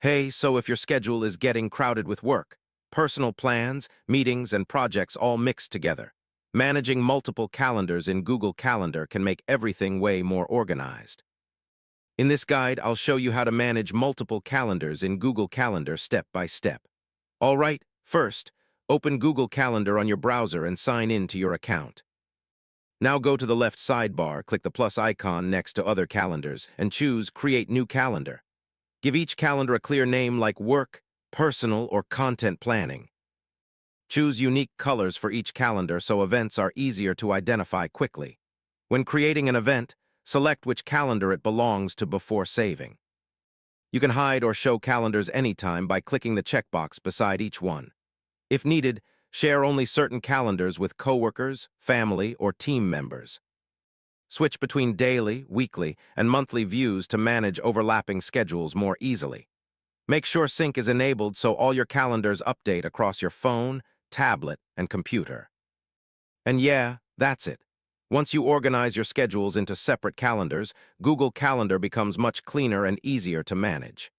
Hey, so if your schedule is getting crowded with work, personal plans, meetings, and projects all mixed together, managing multiple calendars in Google Calendar can make everything way more organized. In this guide, I'll show you how to manage multiple calendars in Google Calendar step by step. All right, first, open Google Calendar on your browser and sign in to your account. Now go to the left sidebar, click the plus icon next to Other Calendars, and choose Create New Calendar. Give each calendar a clear name like Work, Personal, or Content Planning. Choose unique colors for each calendar so events are easier to identify quickly. When creating an event, select which calendar it belongs to before saving. You can hide or show calendars anytime by clicking the checkbox beside each one. If needed, share only certain calendars with coworkers, family, or team members. Switch between daily, weekly, and monthly views to manage overlapping schedules more easily. Make sure sync is enabled so all your calendars update across your phone, tablet, and computer. And yeah, that's it. Once you organize your schedules into separate calendars, Google Calendar becomes much cleaner and easier to manage.